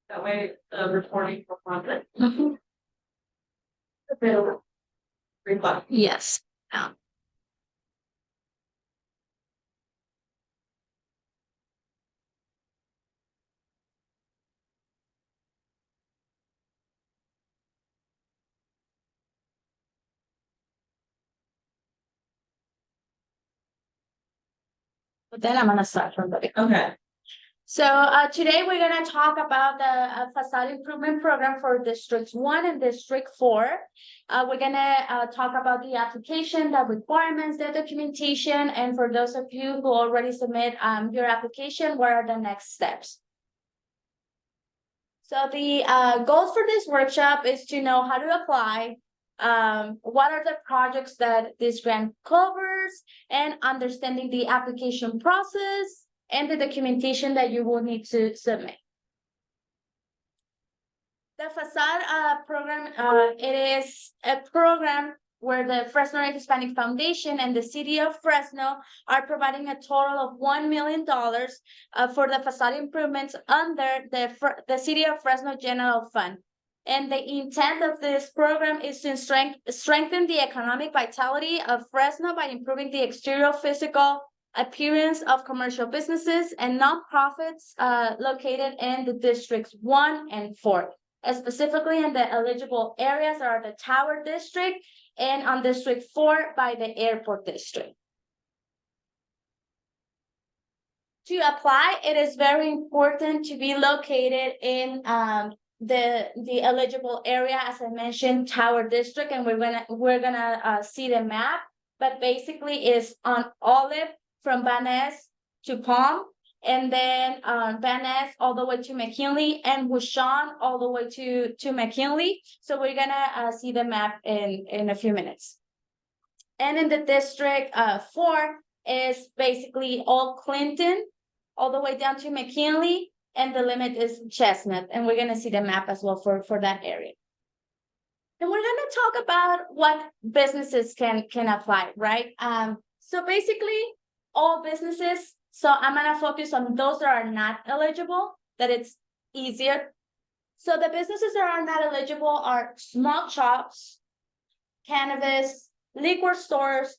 That way, reporting for profit. Yes. But then I'm gonna start from the beginning. Okay. So today we're gonna talk about the facade improvement program for District 1 and District 4. We're gonna talk about the application, the requirements, the documentation, and for those of you who already submit your application, what are the next steps? So the goals for this workshop is to know how to apply, what are the projects that this grant covers, and understanding the application process and the documentation that you will need to submit. The Facade program, it is a program where the Fresno Hispanic Foundation and the city of Fresno are providing a total of $1 million for the facade improvements under the city of Fresno General Fund. And the intent of this program is to strengthen the economic vitality of Fresno by improving the exterior physical appearance of commercial businesses and nonprofits located in the districts 1 and 4. Specifically in the eligible areas are the Tower District and on District 4 by the Airport District. To apply, it is very important to be located in the eligible area, as I mentioned, Tower District, and we're gonna see the map, but basically is on Olive from Van Ness to Palm, and then Van Ness all the way to McKinley, and Waushon all the way to McKinley. So we're gonna see the map in a few minutes. And in the District 4 is basically all Clinton, all the way down to McKinley, and the limit is Chestnut, and we're gonna see the map as well for that area. And we're gonna talk about what businesses can apply, right? So basically, all businesses. So I'm gonna focus on those that are not eligible, that it's easier. So the businesses that are not eligible are small shops, cannabis, liquor stores,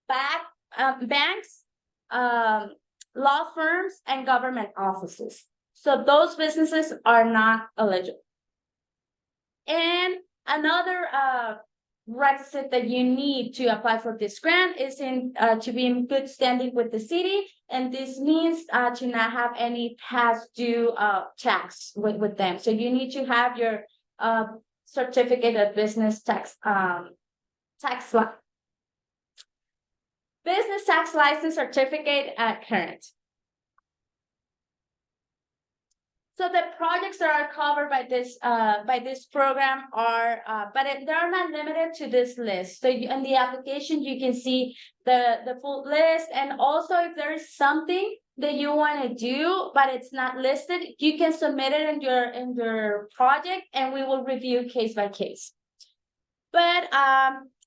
banks, law firms, and government offices. So those businesses are not eligible. And another requisite that you need to apply for this grant is to be in good standing with the city, and this means to not have any past due tax with them. So you need to have your certificate of business business tax license certificate current. So the projects that are covered by this program are, but they're not limited to this list. So in the application, you can see the full list, and also if there is something that you want to do but it's not listed, you can submit it in your project, and we will review case by case. But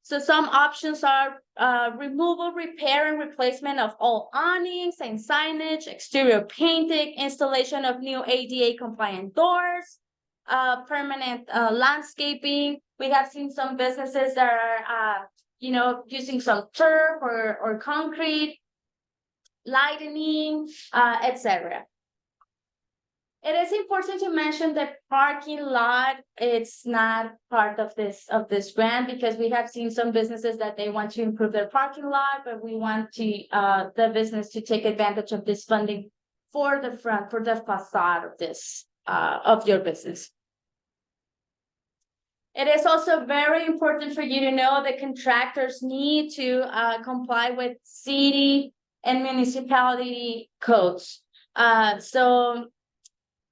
so some options are removal, repair, and replacement of all awnings and signage, exterior painting, installation of new ADA compliant doors, permanent landscaping. We have seen some businesses that are, using some turf or concrete, lighting, etc. It is important to mention that parking lot, it's not part of this grant, because we have seen some businesses that they want to improve their parking lot, but we want the business to take advantage of this funding for the facade of this of your business. It is also very important for you to know that contractors need to comply with city and municipality codes. So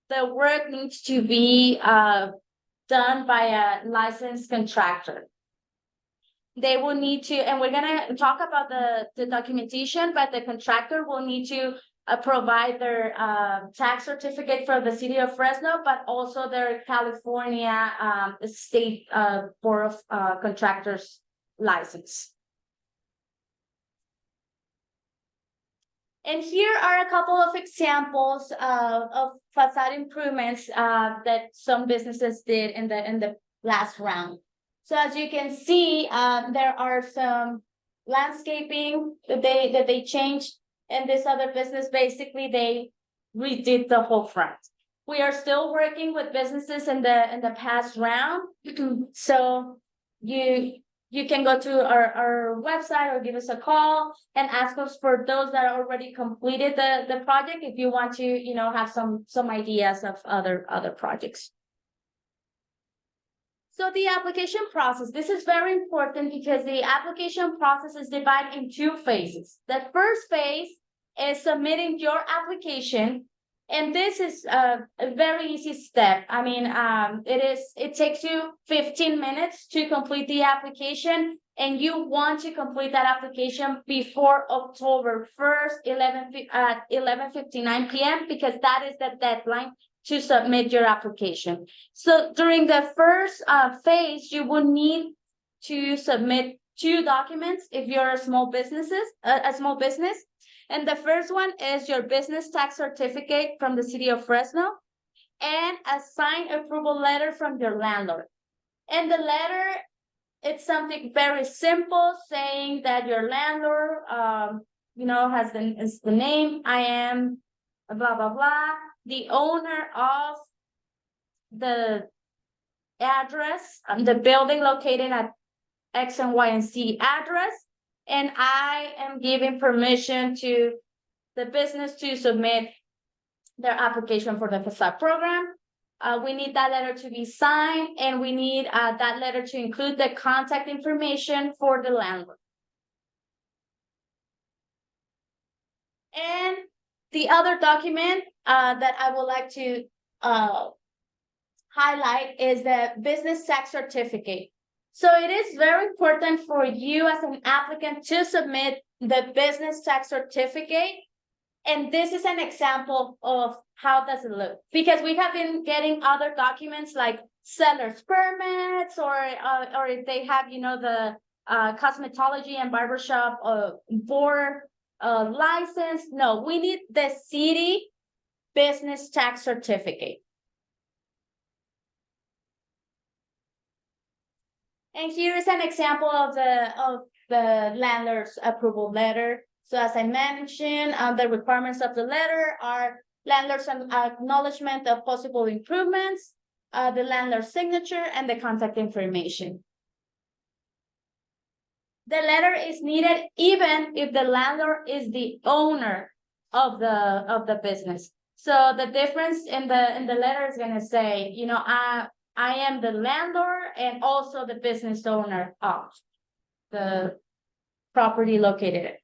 the work needs to be done by a licensed contractor. They will need to, and we're gonna talk about the documentation, but the contractor will need to provide their tax certificate for the city of Fresno, but also their California state board of contractors license. And here are a couple of examples of facade improvements that some businesses did in the last round. So as you can see, there are some landscaping that they changed, and this other business basically they redid the whole front. We are still working with businesses in the past round, so you can go to our website or give us a call and ask us for those that already completed the project if you want to, have some ideas of other projects. So the application process, this is very important because the application process is divided in two phases. The first phase is submitting your application. And this is a very easy step. I mean, it takes you 15 minutes to complete the application, and you want to complete that application before October 1st, 11:59 p.m. because that is the deadline to submit your application. So during the first phase, you will need to submit 2 documents if you're a small business. And the first one is your business tax certificate from the city of Fresno and a signed approval letter from your landlord. And the letter, it's something very simple saying that your landlord, is the name, I am blah, blah, blah, the owner of the address, the building located at X and Y and Z address. And I am giving permission to the business to submit their application for the facade program. We need that letter to be signed, and we need that letter to include the contact information for the landlord. And the other document that I would like to highlight is the business tax certificate. So it is very important for you as an applicant to submit the business tax certificate. And this is an example of how does it look, because we have been getting other documents like seller's permits or if they have, the cosmetology and barbershop board license. No, we need the city business tax certificate. And here is an example of the landlord's approval letter. So as I mentioned, the requirements of the letter are landlord's acknowledgement of possible improvements, the landlord's signature, and the contact information. The letter is needed even if the landlord is the owner of the business. So the difference in the letter is going to say, I am the landlord and also the business owner of the property located.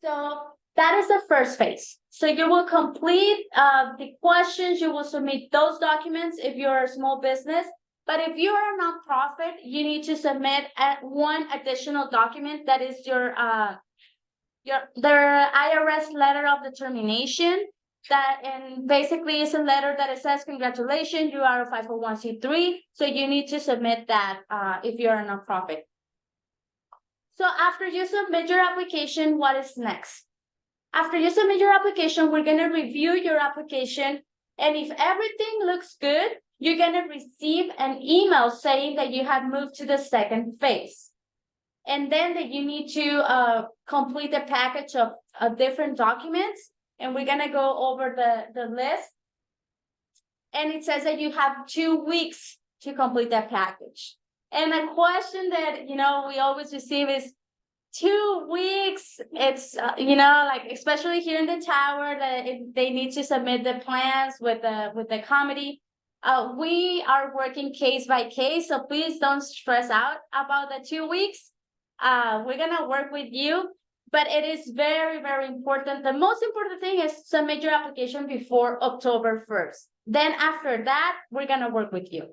So that is the first phase. So you will complete the questions, you will submit those documents if you're a small business. But if you are a nonprofit, you need to submit one additional document that is the IRS letter of determination. And basically is a letter that it says, congratulations, you are a 501c3. So you need to submit that if you're a nonprofit. So after you submit your application, what is next? After you submit your application, we're going to review your application. And if everything looks good, you're going to receive an email saying that you have moved to the second phase. And then that you need to complete a package of different documents. And we're going to go over the list. And it says that you have 2 weeks to complete that package. And a question that, we always receive is 2 weeks. It's, especially here in the tower, that they need to submit the plans with the committee. We are working case by case, so please don't stress out about the 2 weeks. We're going to work with you. But it is very, very important. The most important thing is submit your application before October 1st. Then after that, we're going to work with you.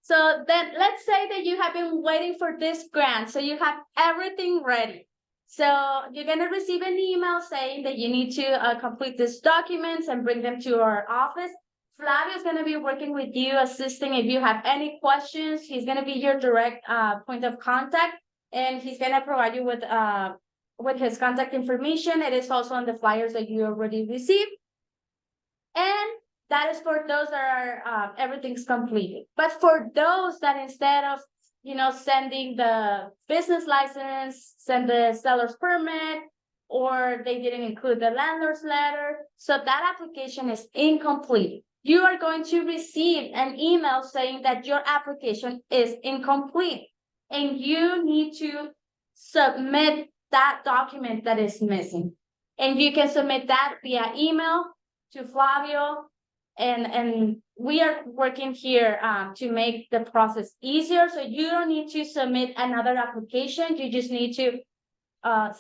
So then let's say that you have been waiting for this grant. So you have everything ready. So you're going to receive an email saying that you need to complete these documents and bring them to our office. Flavio is going to be working with you, assisting if you have any questions. He's going to be your direct point of contact. and he's gonna provide you with his contact information. It is also on the flyers that you already received. And that is for those that are everything's completed. But for those that instead of sending the business license, send the seller's permit, or they didn't include the landlord's letter, so that application is incomplete. You are going to receive an email saying that your application is incomplete, and you need to submit that document that is missing. And you can submit that via email to Flavio, and we are working here to make the process easier. So you don't need to submit another application. You just need to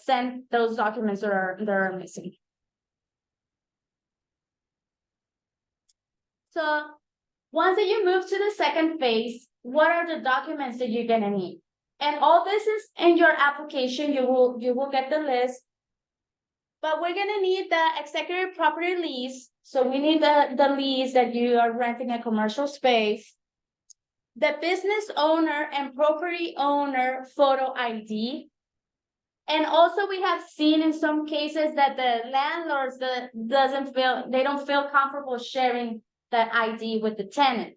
send those documents that are missing. So once that you move to the second phase, what are the documents that you're gonna need? And all this is in your application. You will get the list. But we're gonna need the executive property lease. So we need the lease that you are renting a commercial space. The business owner and property owner photo ID. And also we have seen in some cases that the landlords they don't feel comfortable sharing that ID with the tenant.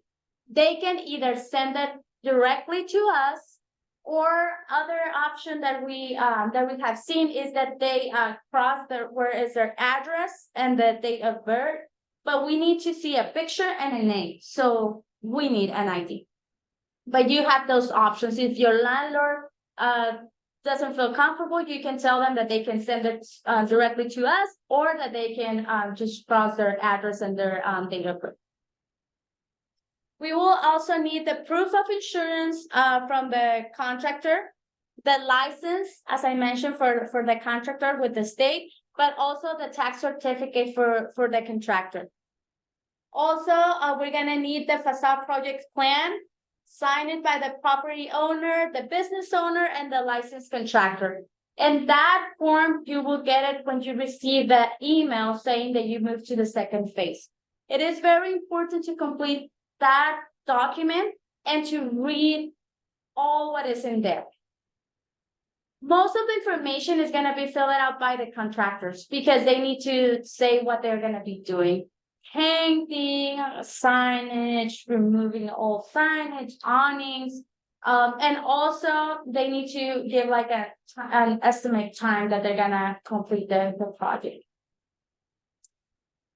They can either send it directly to us, or other option that we have seen is that they cross where is their address and the date of birth, but we need to see a picture and a name, so we need an ID. But you have those options. If your landlord doesn't feel comfortable, you can tell them that they can send it directly to us, or that they can just cross their address and their date of birth. We will also need the proof of insurance from the contractor, the license, as I mentioned, for the contractor with the state, but also the tax certificate for the contractor. Also, we're gonna need the facade project plan, signed by the property owner, the business owner, and the licensed contractor. And that form, you will get it when you receive the email saying that you moved to the second phase. It is very important to complete that document and to read all what is in there. Most of the information is going to be filled out by the contractors because they need to say what they're going to be doing. Painting, signage, removing old signage, awnings, and also they need to give like an estimate time that they're going to complete the project.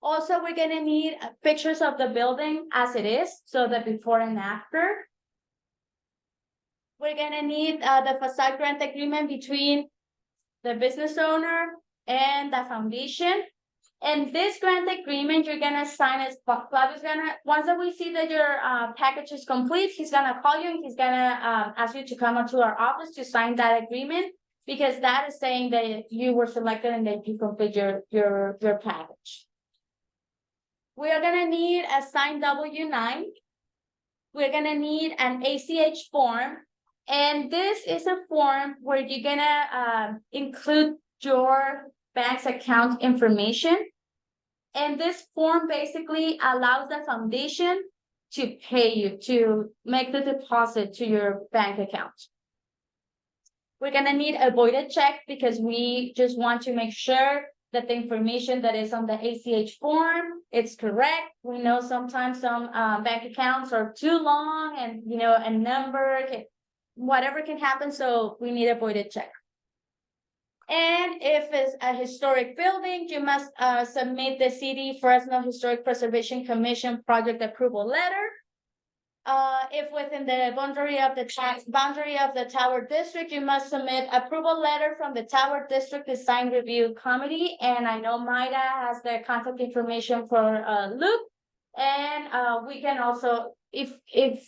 Also, we're gonna need pictures of the building as it is, so the before and after. We're gonna need the facade grant agreement between the business owner and the foundation. And this grant agreement, you're gonna sign as Flavio's once that we see that your package is complete, he's gonna call you and he's gonna ask you to come up to our office to sign that agreement, because that is saying that you were selected and that you complete your package. We are gonna need a signed W-9. We're gonna need an ACH form. And this is a form where you're gonna include your bank's account information. And this form basically allows the foundation to pay you, to make the deposit to your bank account. We're gonna need a voided check because we just want to make sure that the information that is on the ACH form, it's correct. We know sometimes some bank accounts are too long, and a number whatever can happen, so we need a voided check. And if it's a historic building, you must submit the City Fresno Historic Preservation Commission project approval letter. If within the boundary of the Tower District, you must submit approval letter from the Tower District Design Review Committee. And I know Maida has the contact information for Luke. And we can also, if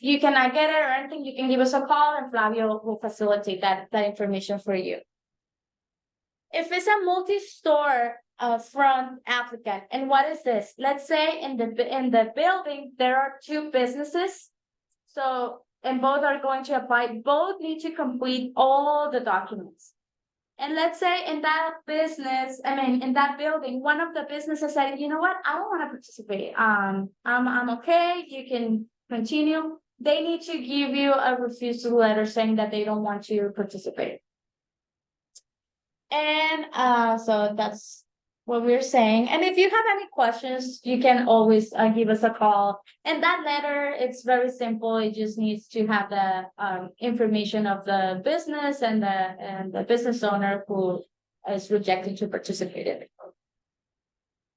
you cannot get it or anything, you can give us a call and Flavio will facilitate that information for you. If it's a multi-store front applicant, and what is this? Let's say in the building there are two businesses. So, and both are going to apply, both need to complete all the documents. And let's say in that business, in that building, one of the businesses said, you know what, I don't want to participate. I'm okay, you can continue. they need to give you a refusal letter saying that they don't want to participate. And so that's what we're saying. And if you have any questions, you can always give us a call. And that letter, it's very simple. It just needs to have the information of the business and the business owner who is rejected to participate in it.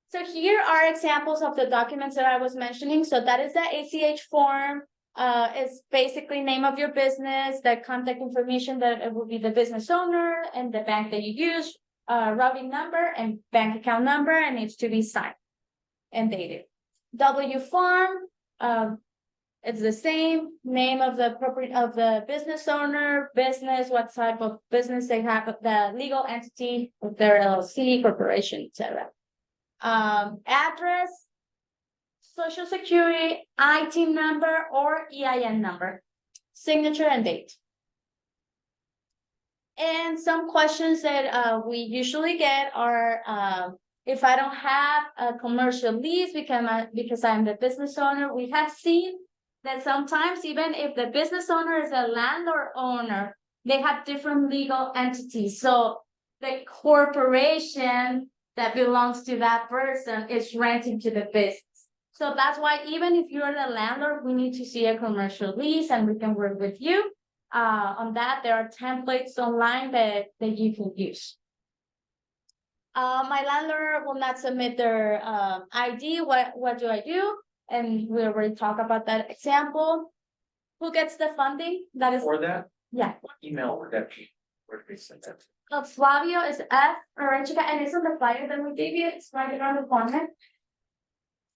So here are examples of the documents that I was mentioning. So that is the ACH form. It's basically name of your business, the contact information that it will be the business owner and the bank that you use, routing number and bank account number, and needs to be signed and dated. W form, it's the same name of the property of the business owner, business, what type of business they have, the legal entity, if they're LLC, corporation, etc. Address, social security, IT number or EIN number, signature and date. And some questions that we usually get are if I don't have a commercial lease because I'm the business owner. We have seen that sometimes even if the business owner is a landlord owner, they have different legal entities. So the corporation that belongs to that person is renting to the business. So that's why even if you're the landlord, we need to see a commercial lease and we can work with you. On that, there are templates online that you can use. My landlord will not submit their ID. What do I do? And we already talked about that example. Who gets the funding? That is For that, yeah. what email would that be? Where do we send that? Flavio is F Arechiga, and it's on the flyer that we gave you. It's right around the corner.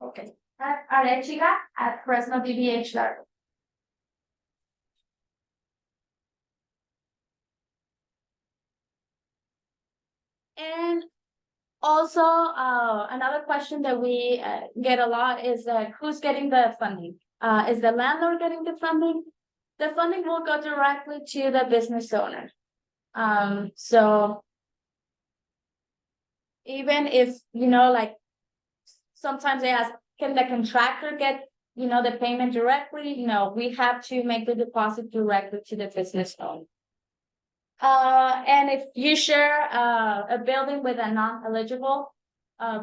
Okay. F Arechiga at FresnoBBH.org. And also, another question that we get a lot is who's getting the funding? Is the landlord getting the funding? The funding will go directly to the business owner. So even if, like sometimes they ask, can the contractor get, the payment directly? No, we have to make the deposit directly to the business owner. And if you share a building with a non-eligible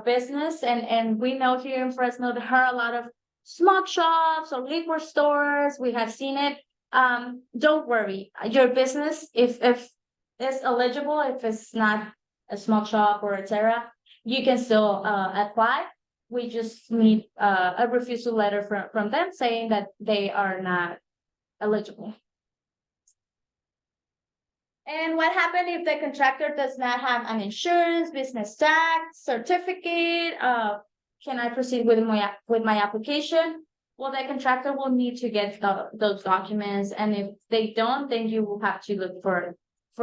business, and we know here in Fresno there are a lot of smoke shops or liquor stores, we have seen it. Don't worry, your business, if it's eligible, if it's not a smoke shop or etc., you can still apply. We just need a refusal letter from them saying that they are not eligible. And what happened if the contractor does not have an insurance, business tax certificate? Can I proceed with my application? Well, the contractor will need to get those documents, and if they don't, then you will have to look for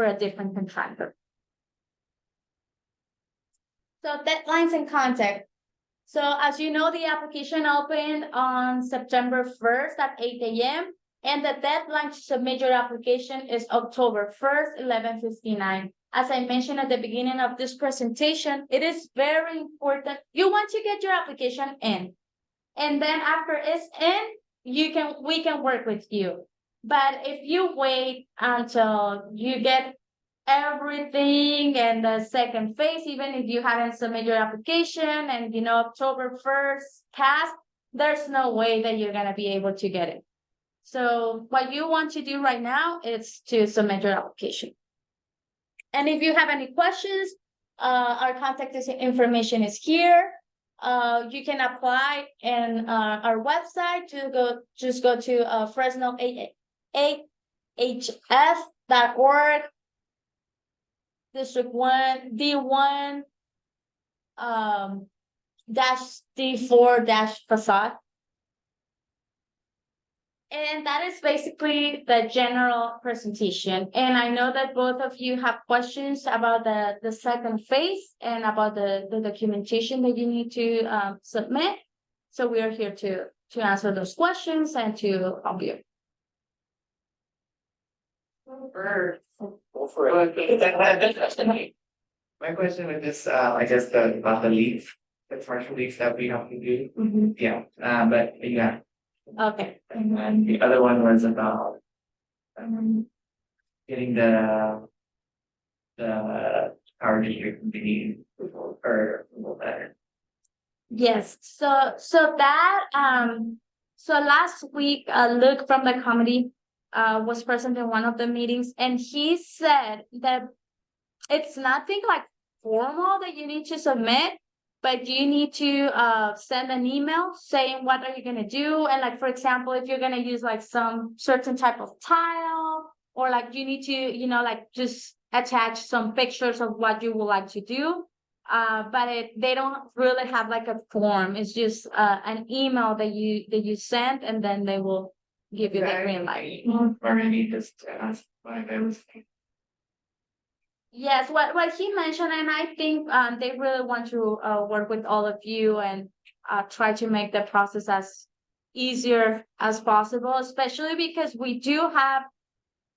a different contractor. So deadlines and contact. So as you know, the application opened on September 1st at 8 a.m. And the deadline to submit your application is October 1st, 11:59. As I mentioned at the beginning of this presentation, it is very important. You want to get your application in. And then after it's in, we can work with you. But if you wait until you get everything and the second phase, even if you haven't submitted your application and October 1st passed, there's no way that you're gonna be able to get it. So what you want to do right now is to submit your application. And if you have any questions, our contact information is here. You can apply in our website just go to FresnoAHF.org, District 1, D1 -D4 Facade. And that is basically the general presentation. And I know that both of you have questions about the second phase and about the documentation that you need to submit. So we are here to answer those questions and to help you. Go for it. My question with this, I guess about the leave, the commercial leave that we have to do. Yeah, but yeah, Okay. And then the other one was about getting the power district meeting approval or approval letter. Yes, so that so last week Luke from the committee was present in one of the meetings, and he said that it's nothing like formal that you need to submit, but you need to send an email saying what are you gonna do, and like for example, if you're gonna use like some certain type of tile, or like you need to, like just attach some pictures of what you would like to do. But they don't really have like a form. It's just an email that you send, and then they will give you the green light. Already just asked why I was. Yes, what he mentioned, and I think they really want to work with all of you and try to make the process as easier as possible, especially because we do have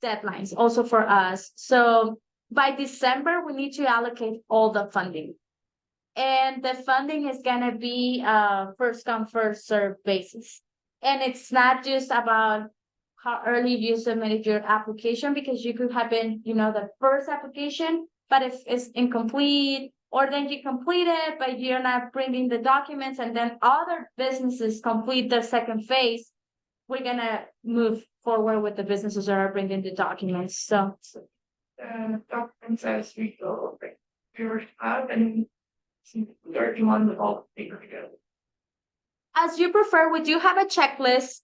deadlines also for us. So by December, we need to allocate all the funding. And the funding is gonna be first come, first served basis. And it's not just about how early you submitted your application, because you could have been, the first application, but if it's incomplete, or then you complete it, but you're not bringing the documents, and then other businesses complete the second phase, we're gonna move forward with the businesses that are bringing the documents. So Documents as we go, like, we were out and working on the whole paper together. as you prefer, we do have a checklist.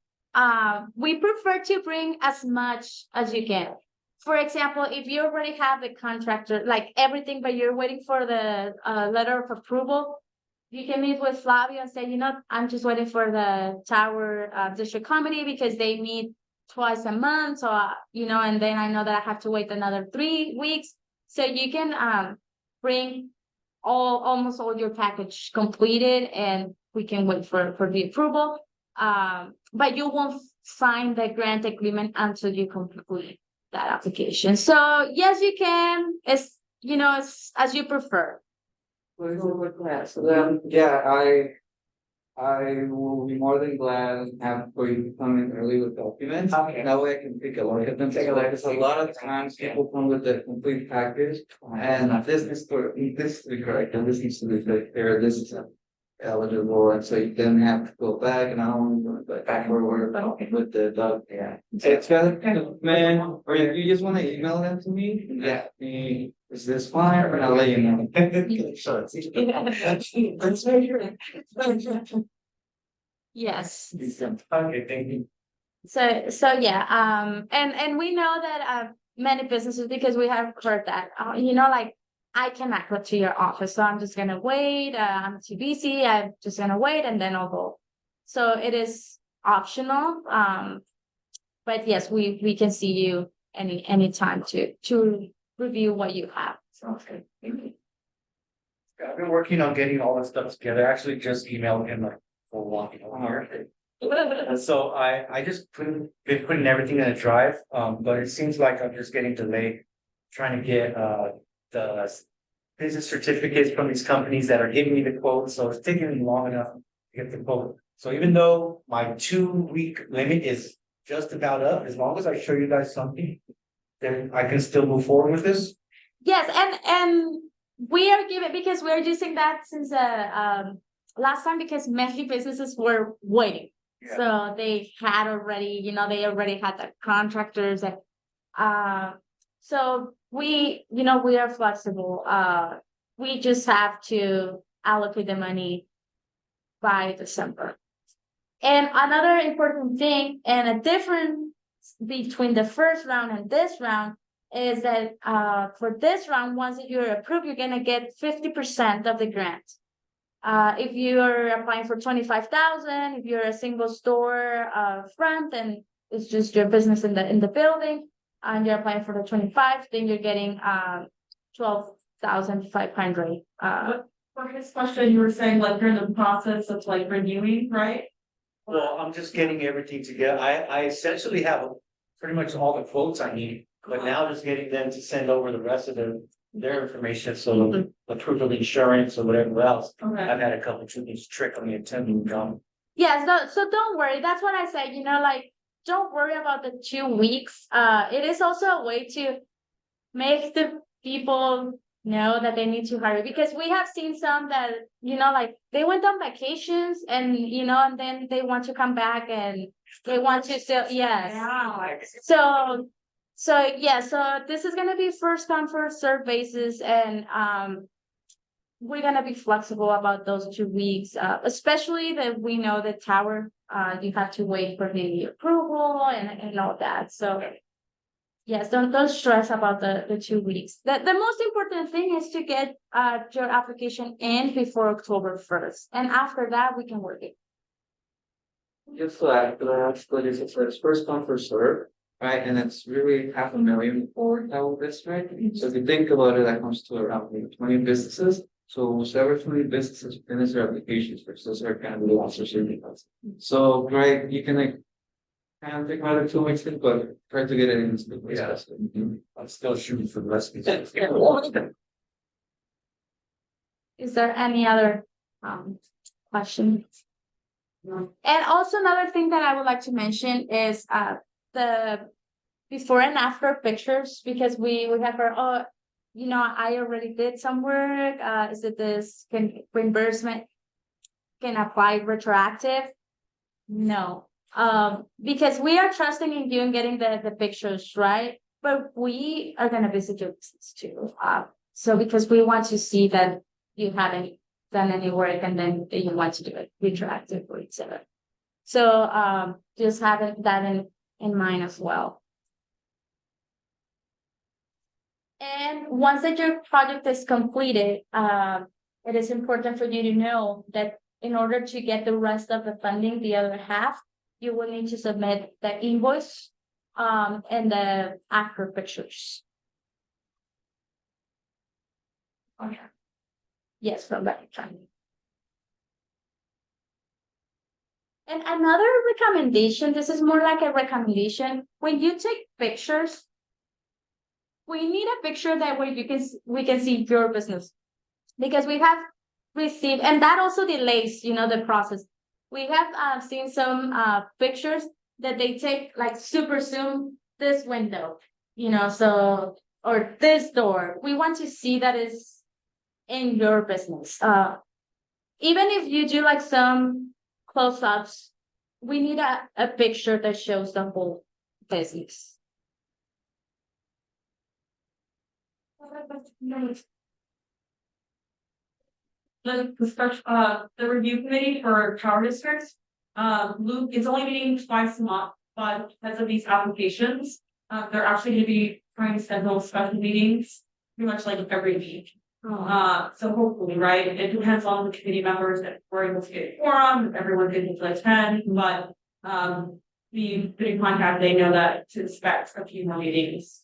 We prefer to bring as much as you can. For example, if you already have the contractor, like everything, but you're waiting for the letter of approval, you can meet with Flavio and say, I'm just waiting for the Tower District Committee because they meet twice a month. So, and then I know that I have to wait another 3 weeks. So you can bring almost all your package completed, and we can wait for the approval. But you won't sign the grant agreement until you complete that application. So yes, you can. It's as you prefer. So then, yeah, I will be more than glad to have for you to come in early with documents. Okay. That way I can take a look at them. Take a look. Because a lot of times people come with the complete package, and this is to be correct, and this needs to be clear, this is eligible, and so you then have to go back, and I don't want to go back forward with the doc. Yeah. It's kind of, man, or if you just wanna email them to me, yeah, is this fine, or I'll let you know. Sure. Yes. Okay, thank you. So yeah, and we know that many businesses, because we have heard that, like I cannot go to your office, so I'm just gonna wait. I'm too busy. I'm just gonna wait, and then I'll go. So it is optional. But yes, we can see you any time to review what you have. Sounds good. Thank you. I've been working on getting all this stuff together. I actually just emailed him like for walking over here. And so I just been putting everything in a drive, but it seems like I'm just getting delayed trying to get the business certificates from these companies that are giving me the quote, so it's taking me long enough to get the quote. So even though my 2-week limit is just about up, as long as I show you guys something, then I can still move forward with this. Yes, and we are giving, because we're using that since last time, because many businesses were waiting. Yeah. So they had already, they already had the contractors, and so we are flexible. We just have to allocate the money by December. And another important thing, and a difference between the first round and this round, is that for this round, once you're approved, you're gonna get 50% of the grant. If you're applying for 25,000, if you're a single store front and it's just your business in the building, and you're applying for the 25, then you're getting 12,500. For his question, you were saying like you're in the process of like renewing, right? Well, I'm just getting everything together. I essentially have pretty much all the quotes I need, but now just getting them to send over the rest of their information, so the proof of insurance or whatever else. Okay. I've had a couple of things trickle me into me, Yeah, so don't worry. That's what I said, like, don't worry about the 2 weeks. It is also a way to make the people know that they need to hurry, because we have seen some that, like, they went on vacations and, and then they want to come back and they want to still, yes. Yeah. So this is gonna be first come, first served basis, and we're gonna be flexible about those 2 weeks, especially that we know the tower, you have to wait for the approval and all that. So yes, don't stress about the 2 weeks. The most important thing is to get your application in before October 1st, and after that we can work it. Just so actually, this is first come, first serve, right? And it's really 500,000 for our district. So if you think about it, that comes to around maybe 20 businesses. So whatever 20 businesses finish their applications, which those are kind of the ones receiving us. So, right, you can like kind of take another 2 weeks, but try to get it in as quickly as possible. I'm still shooting for the rest of it. Is there any other questions? And also another thing that I would like to mention is the before and after pictures, because we have our, I already did some work. Is it this can reimbursement can apply retroactive? No. Because we are trusting in you and getting the pictures, right? But we are gonna visit your business too. So because we want to see that you haven't done any work and then you want to do it retroactively, etc. So just having that in mind as well. And once that your project is completed, it is important for you to know that in order to get the rest of the funding, the other half, you will need to submit the invoice and the after pictures. Okay. Yes, from that time. And another recommendation, this is more like a recommendation. When you take pictures, we need a picture that way we can see your business, because we have received, and that also delays, the process. We have seen some pictures that they take like super zoom this window, so, or this door. We want to see that is in your business. Even if you do like some close-ups, we need a picture that shows the whole business. The review committee for tower districts, Luke is only meeting twice a month, but because of these applications, they're actually gonna be trying to schedule special meetings pretty much like every week. So hopefully, right, it depends on the committee members that we're able to get a quorum, if everyone's able to attend, but, the big contact, they know that to expect a few more meetings,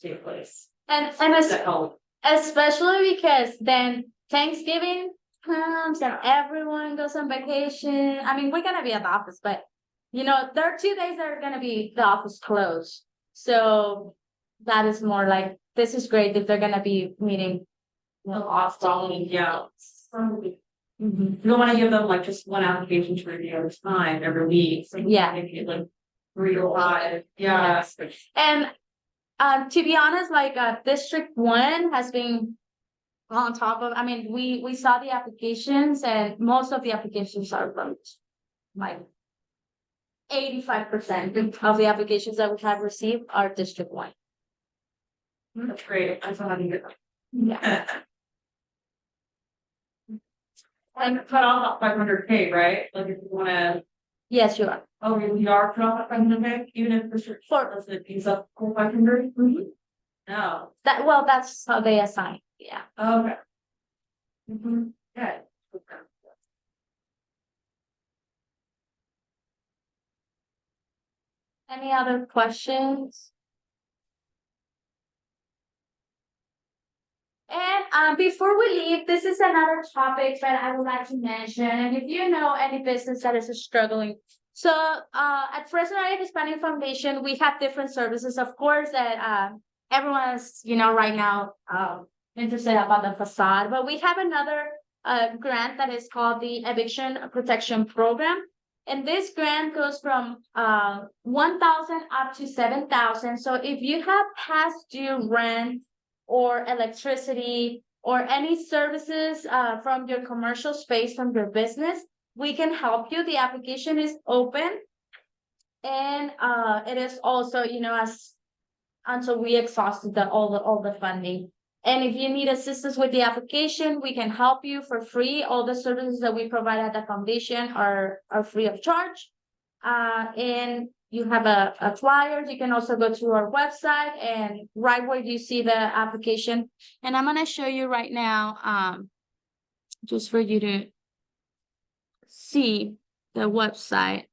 take place. And That help. especially because then Thanksgiving comes and everyone goes on vacation. I mean, we're gonna be at the office, but there are 2 days that are gonna be the office closed. So that is more like, this is great if they're gonna be meeting often. Yeah. You don't wanna give them like just one application to review at a time every week, so Yeah. maybe like 3 or 5, yeah. And to be honest, like District 1 has been on top of, I mean, we saw the applications and most of the applications are from like 85% of the applications that we have received are District 1. That's great, I saw how you get that. Yeah. And cut off 500K, right? Like if you wanna, Yes, you are. oh, we are cut off at 500K, even if District 4 doesn't use up full 500? No, That's how they assign. Yeah. okay. Okay. Any other questions? And before we leave, this is another topic that I would like to mention. And if you know any business that is struggling, so at Fresno Area Hispanic Foundation, we have different services, of course, that everyone's right now interested about the facade. But we have another grant that is called the Eviction Protection Program. And this grant goes from 1,000 up to 7,000. So if you have past due rent or electricity or any services from your commercial space from your business, we can help you. The application is open, and it is also, as until we exhausted all the funding. And if you need assistance with the application, we can help you for free. All the services that we provide at the foundation are free of charge. And you have a flyer. You can also go to our website and right where you see the application. And I'm gonna show you right now, just for you to see the website.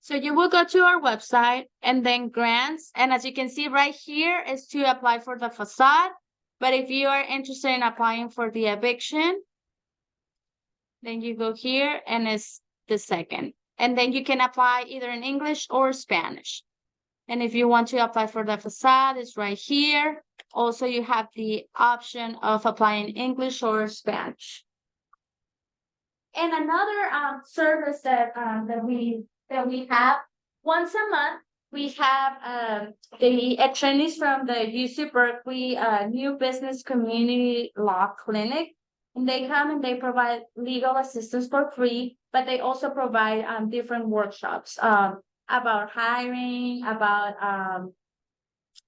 So you will go to our website and then grants. And as you can see right here is to apply for the facade. But if you are interested in applying for the eviction, then you go here and it's the second. And then you can apply either in English or Spanish. And if you want to apply for the facade, it's right here. Also, you have the option of applying English or Spanish. And another service that we have once a month, we have the attorneys from the UC Berkeley New Business Community Law Clinic. And they come and they provide legal assistance for free, but they also provide different workshops about hiring, about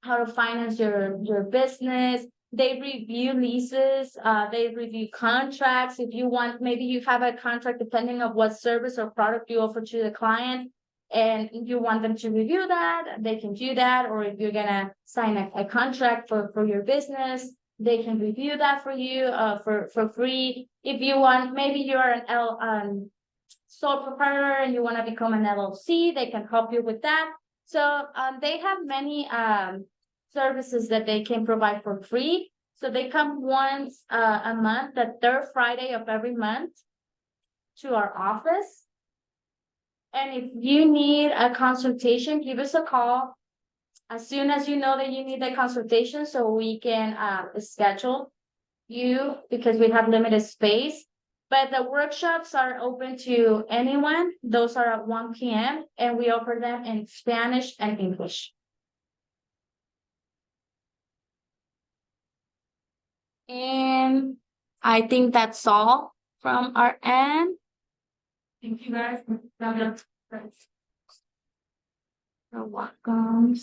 how to finance your business. They review leases, they review contracts. If you want, maybe you have a contract depending on what service or product you offer to the client, and you want them to review that, they can do that. Or if you're gonna sign a contract for your business, they can review that for you for free. If you want, maybe you're an sole proprietor and you want to become an LLC, they can help you with that. So they have many services that they can provide for free. So they come once a month, the third Friday of every month, to our office. And if you need a consultation, give us a call as soon as you know that you need a consultation, so we can schedule you, because we have limited space. But the workshops are open to anyone. Those are at 1 p.m. and we offer them in Spanish and English. And I think that's all from our end. Thank you guys. You're welcome.